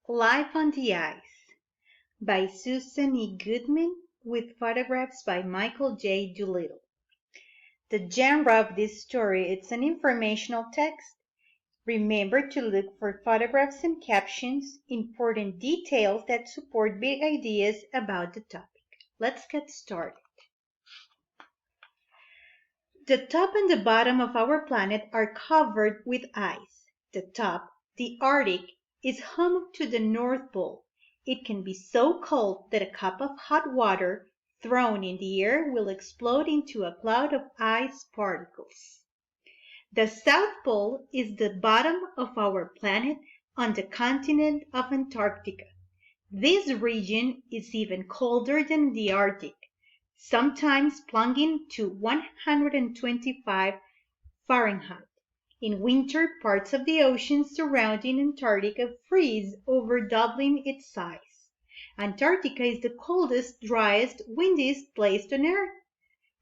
Life on the Ice by Susan E. Goodman with photographs by Michael J. Doolittle. The genre of this story is an informational text. Remember to look for photographs and captions, important details that support big ideas about the topic. Let's get started. The top and the bottom of our planet are covered with ice. The top, the Arctic, is home to the North Pole. It can be so cold that a cup of hot water thrown in the air will explode into a cloud of ice particles. The South Pole is the bottom of our planet on the continent of Antarctica. This region is even colder than the Arctic, sometimes plunging to 125 Fahrenheit. In winter, parts of the ocean surrounding Antarctica freeze over, doubling its size. Antarctica is the coldest, driest, windiest place on Earth.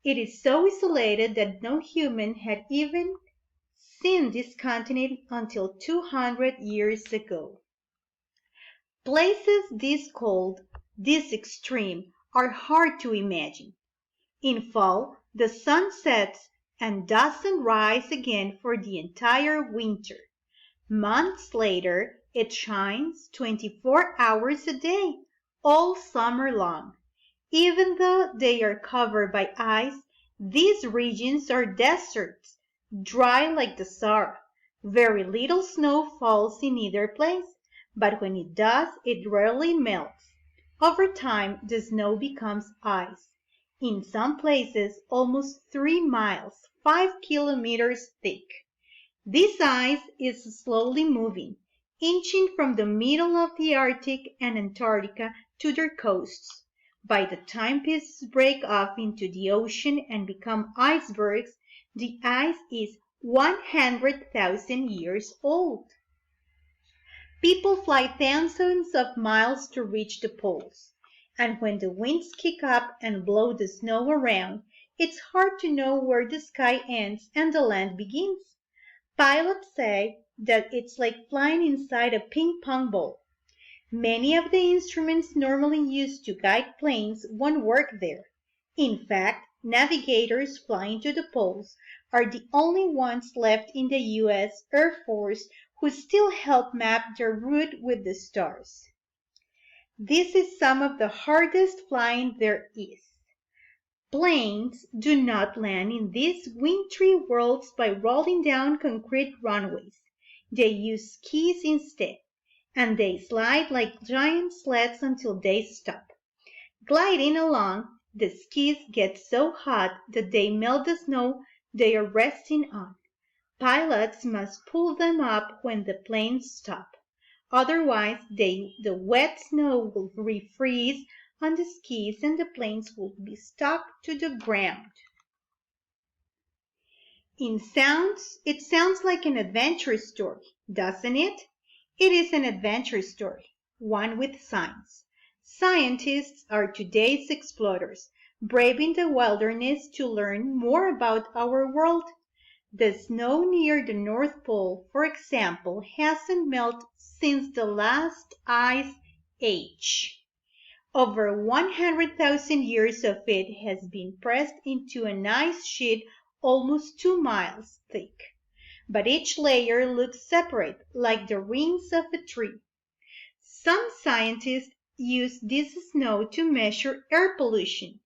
It is so isolated that no human had even seen this continent until 200 years ago. Places this cold, this extreme, are hard to imagine. In fall, the sun sets and doesn't rise again for the entire winter. Months later, it shines 24 hours a day, all summer long. Even though they are covered by ice, these regions are deserts, dry like the Sahara. Very little snow falls in either place, but when it does, it rarely melts. Over time, the snow becomes ice. In some places, almost 3 miles, 5 kilometers thick. This ice is slowly moving, inching from the middle of the Arctic and Antarctica to their coasts. By the time pieces break off into the ocean and become icebergs, the ice is 100,000 years old. People fly thousands of miles to reach the poles, and when the winds kick up and blow the snow around, it's hard to know where the sky ends and the land begins. Pilots say that it's like flying inside a ping-pong ball. Many of the instruments normally used to guide planes won't work there. In fact, navigators flying to the poles are the only ones left in the U.S. Air Force who still help map their route with the stars. This is some of the hardest flying there is. Planes do not land in these wintry worlds by rolling down concrete runways. They use skis instead, and they slide like giant sleds until they stop. Gliding along, the skis get so hot that they melt the snow they are resting on. Pilots must pull them up when the planes stop. Otherwise, the wet snow will refreeze on the skis and the planes will be stuck to the ground. It sounds like an adventure story, doesn't it? It is an adventure story, one with science. Scientists are today's explorers, braving the wilderness to learn more about our world. The snow near the North Pole, for example, hasn't melted since the last ice age. Over 100,000 years of it has been pressed into an ice sheet almost 2 miles thick. But each layer looks separate, like the rings of a tree. Some scientists use this snow to measure air pollution.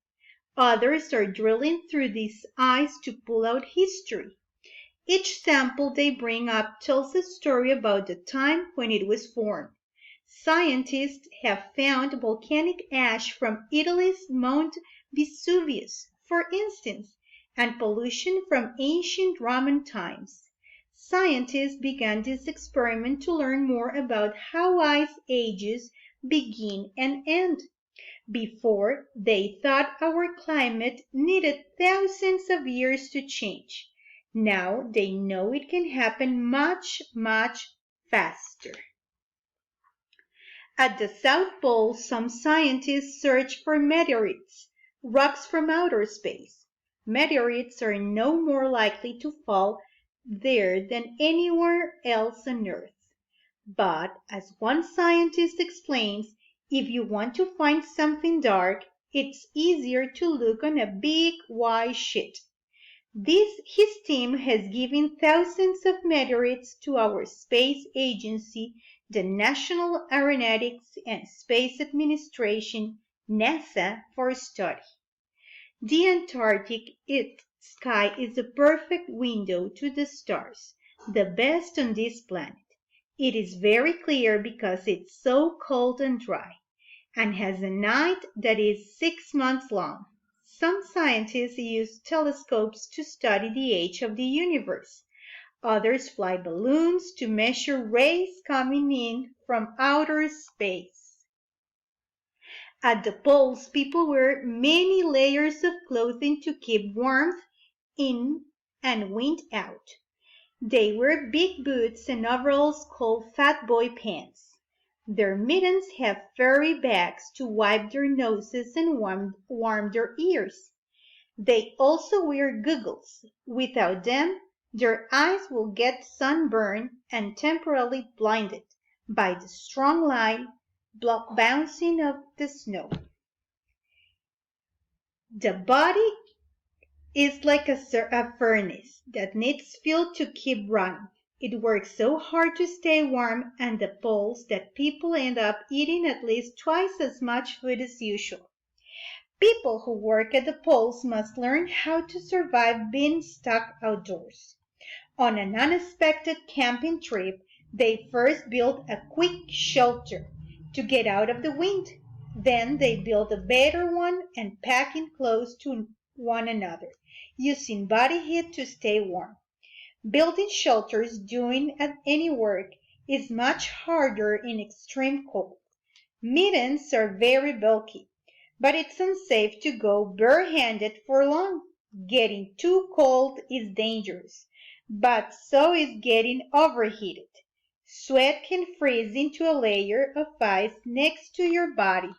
Others are drilling through this ice to pull out history. Each sample they bring up tells a story about the time when it was formed. Scientists have found volcanic ash from Italy's Mount Vesuvius, for instance, and pollution from ancient Roman times. Scientists began this experiment to learn more about how ice ages begin and end. Before, they thought our climate needed thousands of years to change. Now they know it can happen much, much faster. At the South Pole, some scientists search for meteorites, rocks from outer space. Meteorites are no more likely to fall there than anywhere else on Earth. But as one scientist explains, if you want to find something dark, it's easier to look on a big white sheet. His team has given thousands of meteorites to our space agency, the National Aeronautics and Space Administration, NASA, for study. The Antarctic sky is a perfect window to the stars, the best on this planet. It is very clear because it's so cold and dry, and has a night that is 6 months long. Some scientists use telescopes to study the age of the universe. Others fly balloons to measure rays coming in from outer space. At the poles, people wear many layers of clothing to keep warmth in and wind out. They wear big boots and overalls called fat boy pants. Their mittens have furry bags to wipe their noses and warm their ears. They also wear goggles. Without them, their eyes will get sunburned and temporarily blinded by the strong light bouncing off the snow. The body is like a furnace that needs fuel to keep running. It works so hard to stay warm at the poles that people end up eating at least twice as much food as usual. People who work at the poles must learn how to survive being stuck outdoors. On an unexpected camping trip, they first build a quick shelter to get out of the wind. Then they build a better one and pack in close to one another, using body heat to stay warm. Building shelters doing any work is much harder in extreme cold. Mittens are very bulky, but it's unsafe to go barehanded for long. Getting too cold is dangerous, but so is getting overheated. Sweat can freeze into a layer of ice next to your body.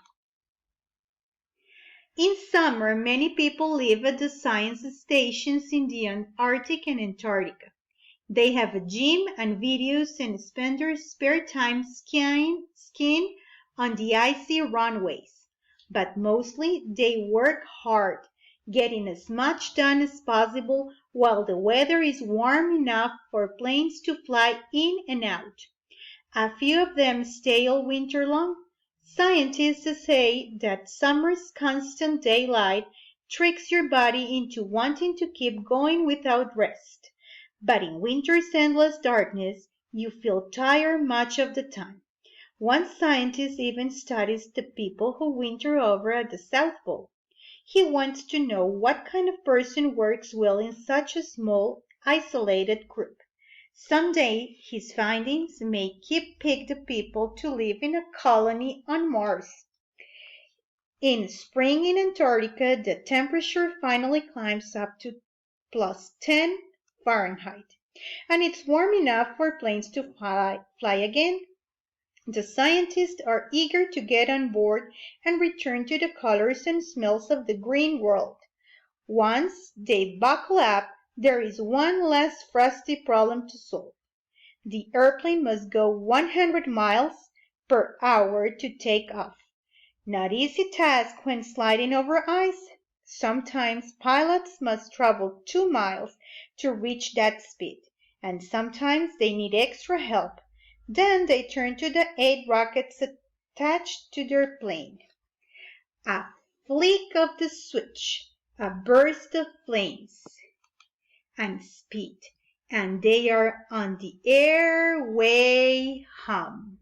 In summer, many people live at the science stations in the Arctic and Antarctica. They have a gym and videos and spend their spare time skiing on the icy runways. But mostly they work hard, getting as much done as possible while the weather is warm enough for planes to fly in and out. A few of them stay all winter long. Scientists say that summer's constant daylight tricks your body into wanting to keep going without rest. But in winter's endless darkness, you feel tired much of the time. One scientist even studies the people who winter over at the South Pole. He wants to know what kind of person works well in such a small, isolated group. Someday, his findings may pick the people to live in a colony on Mars. In spring in Antarctica, the temperature finally climbs up to plus 10 Fahrenheit, and it's warm enough for planes to fly again. The scientists are eager to get on board and return to the colors and smells of the green world. Once they buckle up, there is one less frosty problem to solve. The airplane must go 100 miles per hour to take off. Not easy task when sliding over ice. Sometimes pilots must travel 2 miles to reach that speed, and sometimes they need extra help. Then they turn to the 8 rockets attached to their plane. A flick of the switch, a burst of flames, and speed, and they are on the airway hum.